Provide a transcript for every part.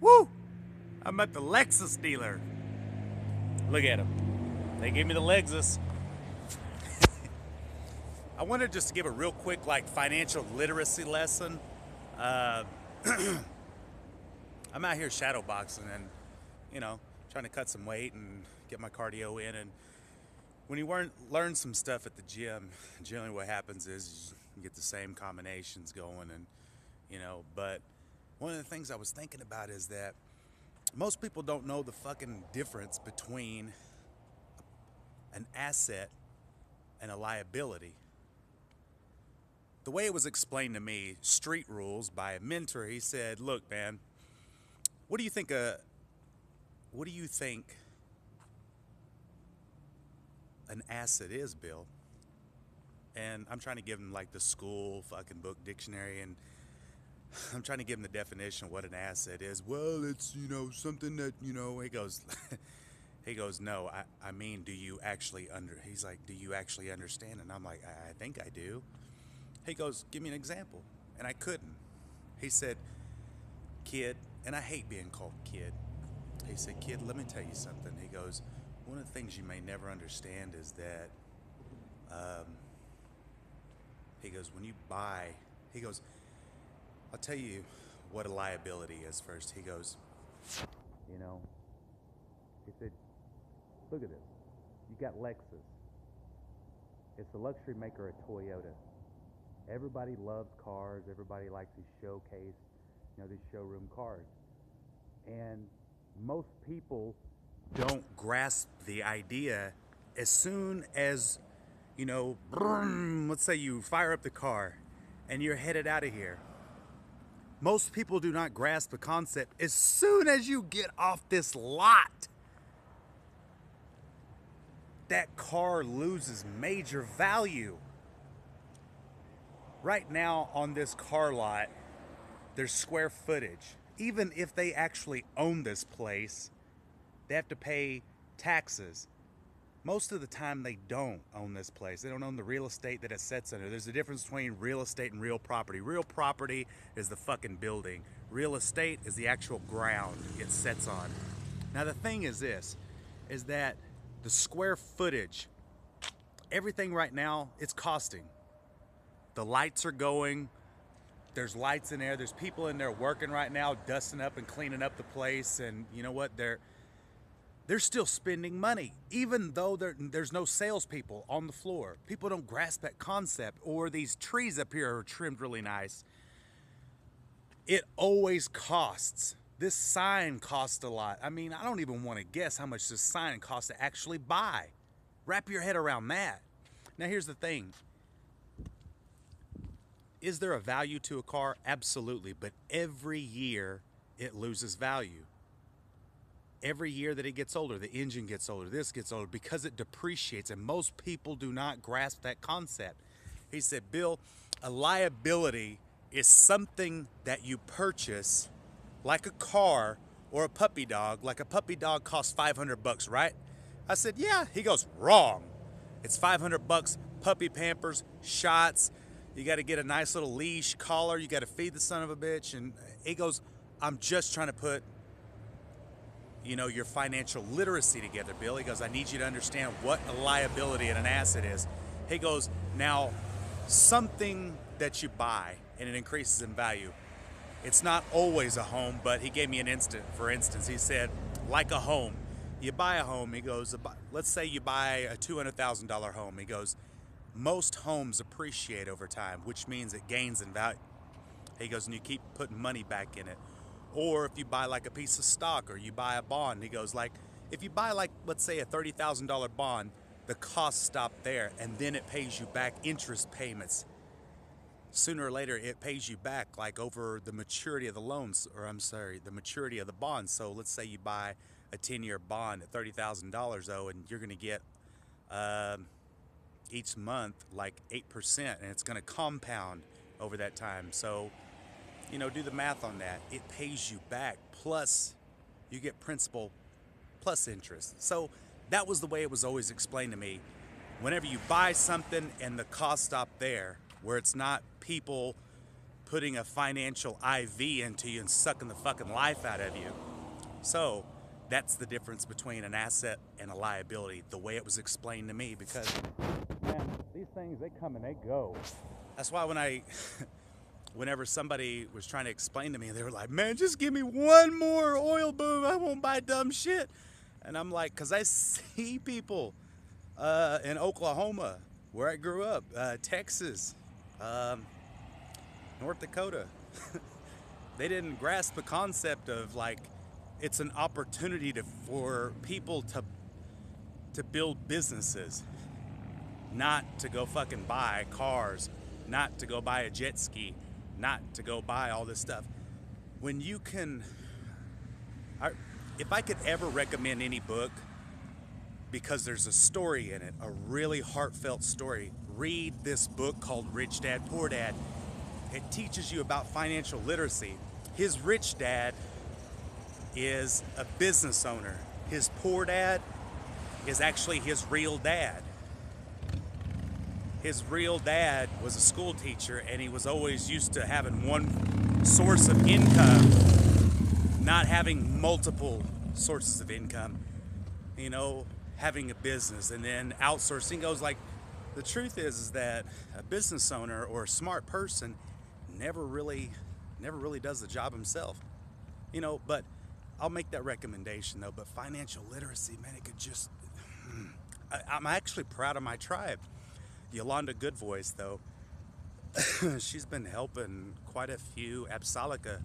Woo! I'm at the Lexus dealer. Look at them. They gave me the Lexus. I wanted just to give a real quick, like, financial literacy lesson. Uh, I'm out here shadow boxing and, you know, trying to cut some weight and get my cardio in. And when you learn some stuff at the gym, generally what happens is you get the same combinations going, and but one of the things I was thinking about is that most people don't know the fucking difference between an asset and a liability. The way it was explained to me, street rules by a mentor, he said, "Look, man, what do you think an asset is, Bill?" And I'm trying to give him like the school fucking book dictionary, and I'm trying to give him the definition of what an asset is. Well, it's, something that, he goes, he goes, no, I mean, he's like, do you actually understand? And I'm like, I think I do. He goes, give me an example. And I couldn't. He said, kid, and I hate being called kid. He said, kid, let me tell you something. He goes, one of the things you may never understand is that, he goes, when you buy, he goes, I'll tell you what a liability is first. He goes, you know, he said, look at this. You got Lexus. It's a luxury maker of Toyota. Everybody loves cars. Everybody likes these showcase, these showroom cars. And most people don't grasp the idea as soon as, let's say you fire up the car and you're headed out of here. Most people do not grasp the concept. As soon as you get off this lot, that car loses major value. Right now on this car lot, there's square footage. Even if they actually own this place, they have to pay taxes. Most of the time they don't own this place. They don't own the real estate that it sits under. There's a difference between real estate and real property. Real property is the fucking building. Real estate is the actual ground it sits on. Now the thing is this, is that the square footage, everything right now, it's costing. The lights are going. There's lights in there. There's people in there working right now, dusting up and cleaning up the place. And you know what? They're still spending money, even though there's no salespeople on the floor. People don't grasp that concept. Or these trees up here are trimmed really nice. It always costs. This sign costs a lot. I mean, I don't even want to guess how much this sign costs to actually buy. Wrap your head around that. Now here's the thing. Is there a value to a car? Absolutely. But every year it loses value. Every year that it gets older, the engine gets older, this gets older, because it depreciates, and most people do not grasp that concept. He said, Bill, a liability is something that you purchase like a car or a puppy dog. Like a puppy dog costs $500, right? I said, yeah. He goes, wrong. It's $500, puppy pampers, shots. You got to get a nice little leash, collar. You got to feed the son of a bitch. And he goes, I'm just trying to put your financial literacy together, Bill. He goes, I need you to understand what a liability and an asset is. He goes, now, something that you buy and it increases in value, it's not always a home, but he gave me for instance, he said, like a home, you buy a home, he goes, let's say you buy a $200,000 home. He goes, most homes appreciate over time, which means it gains in value. He goes, and you keep putting money back in it. Or if you buy like a piece of stock or you buy a bond, he goes, like, if you buy like, let's say a $30,000 bond, the costs stop there, and then it pays you back interest payments. Sooner or later, it pays you back like over the maturity of the loans, or the maturity of the bonds. So let's say you buy a 10-year bond at $30,000 though, and you're going to get each month like 8%, and it's going to compound over that time. So do the math on that. It pays you back, plus you get principal plus interest. So that was the way it was always explained to me. Whenever you buy something and the costs stop there, where it's not people putting a financial IV into you and sucking the fucking life out of you. So that's the difference between an asset and a liability, the way it was explained to me, because, man, these things, they come and they go. That's why whenever somebody was trying to explain to me, they were like, man, just give me one more oil boom, I won't buy dumb shit. And I'm like, because I see people in Oklahoma, where I grew up, Texas, North Dakota, they didn't grasp the concept of, like, it's an opportunity for people to build businesses, not to go fucking buy cars, not to go buy a jet ski, not to go buy all this stuff. When you can, if I could ever recommend any book, because there's a story in it, a really heartfelt story, read this book called Rich Dad, Poor Dad. It teaches you about financial literacy. His rich dad is a business owner. His poor dad is actually his real dad. His real dad was a school teacher, and he was always used to having one source of income, not having multiple sources of income, you know, having a business and then outsourcing. Goes like, the truth is that a business owner or a smart person never really does the job himself, you know. But I'll make that recommendation though. But financial literacy, man, it could just, I'm actually proud of my tribe. Yolanda Goodvoice, though, she's been helping quite a few Apsalica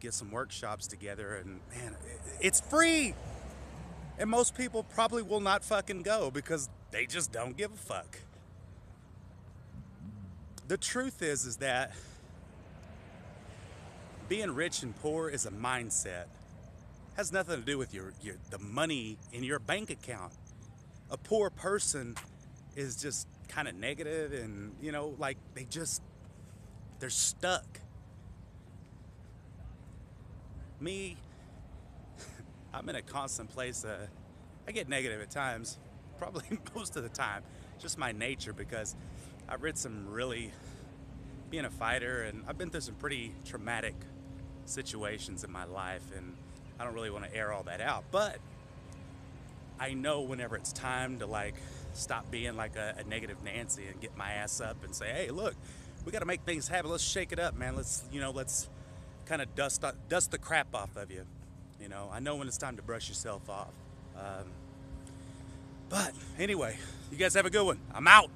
get some workshops together, and man, it's free. And most people probably will not fucking go because they just don't give a fuck. The truth is that being rich and poor is a mindset. It has nothing to do with the money in your bank account. A poor person is just kind of negative, and, you know, like, they're stuck. Me, I'm in a constant place. I get negative at times, probably most of the time. Just my nature, because I've read some really, being a fighter, and I've been through some pretty traumatic situations in my life, and I don't really want to air all that out. But I know whenever it's time to, like, stop being like a negative Nancy and get my ass up and say, hey, look, we got to make things happen. Let's shake it up, man. Let's kind of dust the crap off of you. You know, I know when it's time to brush yourself off. But anyway, you guys have a good one. I'm out.